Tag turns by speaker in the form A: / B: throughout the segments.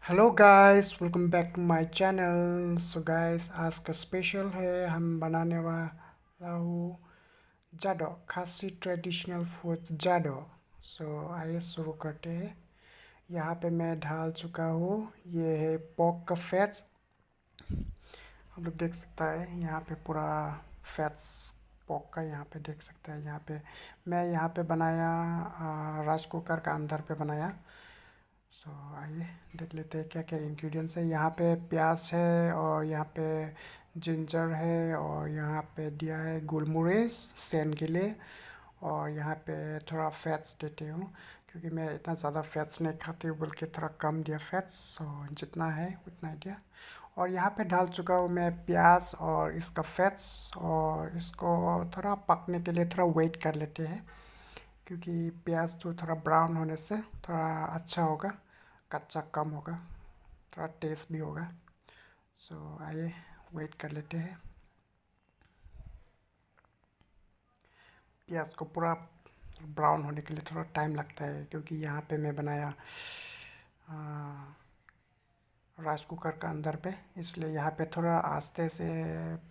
A: Hello guys, welcome back to my channel. So guys, आज का special है, हम बनाने वाला हूँ जाडो, खासी ट्रेडिशनल फूड जाडो। सो आइए शुरू करते हैं। यहाँ पे मैं ढाल चुका हूँ, ये है पोर्क का फैट्स। आप लोग देख सकता है यहाँ पे पूरा फैट्स पोर्क का यहाँ पे देख सकता है। यहाँ पे मैं यहाँ पे बनाया राइस कुकर का अंदर पे बनाया। सो आइए देख लेते हैं क्या क्या इंग्रेडिएंट्स है। यहाँ पे प्याज है और यहाँ पे जिंजर है और यहाँ पे दिया है गुलमरिच सेंध के लिए। और यहाँ पे थोड़ा फैट्स देते हूँ क्योंकि मैं इतना ज़्यादा फैट्स नहीं खाती हूँ, बल्कि थोड़ा कम दिया फैट्स। सो जितना है उतना ही दिया। और यहाँ पे डाल चुका हूँ मैं प्याज और इसका फैट्स, और इसको थोड़ा पकने के लिए थोड़ा वेट कर लेते हैं क्योंकि प्याज तो थोड़ा ब्राउन होने से थोड़ा अच्छा होगा, कच्चा कम होगा, थोड़ा टेस्ट भी होगा। सो आइए वेट कर लेते हैं। प्याज को पूरा ब्राउन होने के लिए थोड़ा टाइम लगता है क्योंकि यहाँ पे मैं बनाया राइस कुकर का अंदर पे, इसलिए यहाँ पे थोड़ा आस्ते से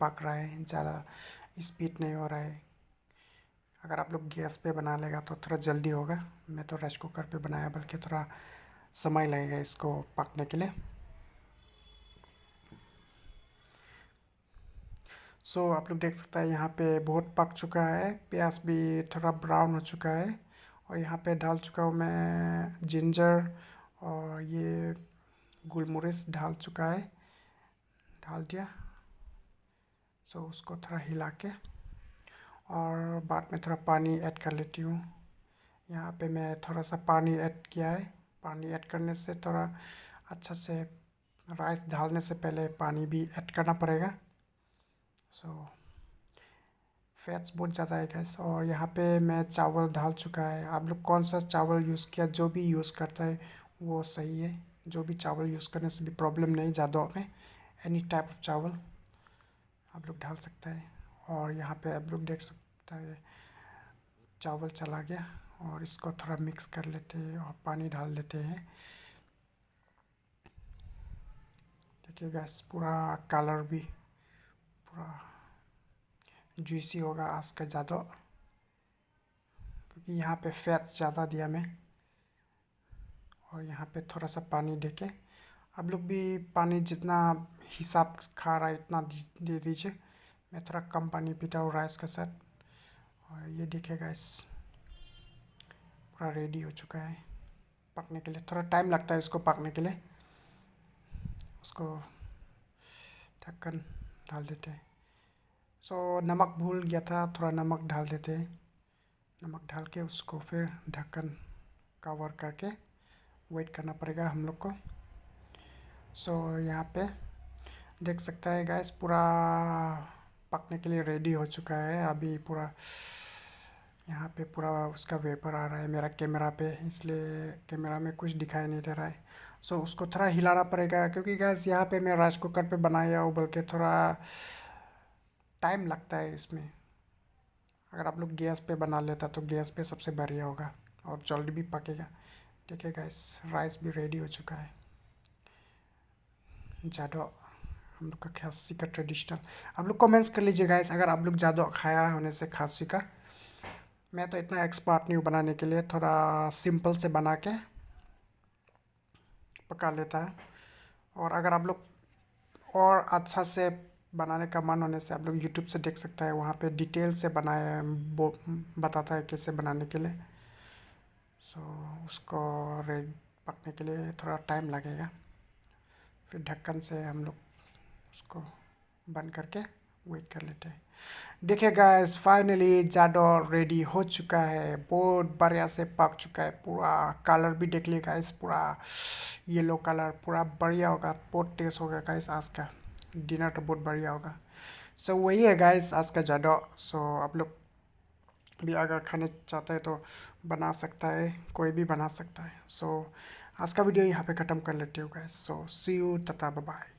A: पक रहा है, ज़्यादा स्पीड नहीं हो रहा है। अगर आप लोग गैस पे बना लेगा तो थोड़ा जल्दी होगा। मैं तो राइस कुकर पे बनाया, बल्कि थोड़ा समय लगेगा इसको पकने के लिए। सो आप लोग देख सकते हैं यहाँ पे बहुत पक चुका है, प्याज भी थोड़ा ब्राउन हो चुका है। और यहाँ पे डाल चुका हूँ मैं जिंजर और ये गुलमरिच डाल चुका है, डाल दिया। सो उसको थोड़ा हिला के और बाद में थोड़ा पानी ऐड कर लेती हूँ। यहाँ पे मैं थोड़ा सा पानी ऐड किया है। पानी ऐड करने से थोड़ा अच्छा से, राइस डालने से पहले पानी भी ऐड करना पड़ेगा। सो फैट्स बहुत ज़्यादा है गैस। और यहाँ पे मैं चावल डाल चुका है। आप लोग कौन सा चावल यूज़ किया, जो भी यूज़ करता है वो सही है। जो भी चावल यूज़ करने से भी प्रॉब्लम नहीं ज़्यादा में, एनी टाइप ऑफ चावल आप लोग डाल सकता है। और यहाँ पे आप लोग देख सकता है चावल चला गया, और इसको थोड़ा मिक्स कर लेते हैं और पानी डाल देते हैं। देखिए गैस, पूरा कलर भी पूरा जूसी होगा आज का ज़्यादा, क्योंकि यहाँ पे फैट्स ज़्यादा दिया मैं। और यहाँ पे थोड़ा सा पानी देके, आप लोग भी पानी जितना हिसाब खा रहा है इतना दे दीजिए। मैं थोड़ा कम पानी पीता हूँ राइस के साथ। और ये देखिएगा इस पूरा रेडी हो चुका है पकने के लिए। थोड़ा टाइम लगता है इसको पकने के लिए। उसको ढक्कन डाल देते हैं। सो नमक भूल गया था, थोड़ा नमक डाल देते हैं। नमक डाल के उसको फिर ढक्कन कवर करके वेट करना पड़ेगा हम लोग को। सो यहाँ पे देख सकता है गैस, पूरा पकने के लिए रेडी हो चुका है। अभी पूरा यहाँ पे पूरा उसका वेपर आ रहा है मेरा कैमरा पे, इसलिए कैमरा में कुछ दिखाई नहीं दे रहा है। सो उसको थोड़ा हिलाना पड़ेगा क्योंकि गैस यहाँ पे मैं राइस कुकर पे बनाया हूँ, बल्कि थोड़ा टाइम लगता है इसमें। अगर आप लोग गैस पे बना लेता तो गैस पे सबसे बढ़िया होगा और जल्दी भी पकेगा। देखिए गैस, राइस भी रेडी हो चुका है। जाडो हम लोग का खांसी का ट्रेडिशनल। आप लोग कमेंट्स कर लीजिए गाइस, अगर आप लोग जादू खाया होने से खांसी का। मैं तो इतना एक्सपर्ट नहीं हूँ बनाने के लिए, थोड़ा सिंपल से बना के पका लेता है। और अगर आप लोग और अच्छा से बनाने का मन होने से आप लोग यूट्यूब से देख सकता है, वहाँ पे डिटेल से बनाया वो बताता है कैसे बनाने के लिए। सो उसको रेड पकने के लिए थोड़ा टाइम लगेगा। फिर ढक्कन से हम लोग उसको बंद करके वेट कर लेते हैं। देखिए गाइस, फाइनली जाडो रेडी हो चुका है, बहुत बढ़िया से पक चुका है। पूरा कलर भी देख लिया गाइस, पूरा येलो कलर, पूरा बढ़िया होगा, बहुत टेस्ट होगा गाइस। आज का डिनर तो बहुत बढ़िया होगा। सो वही है गाइस आज का जाडो। सो आप लोग भी अगर खाने चाहते हैं तो बना सकता है, कोई भी बना सकता है। सो आज का वीडियो यहाँ पे ख़त्म कर लेते हो guys. So see you, tata, bye bye.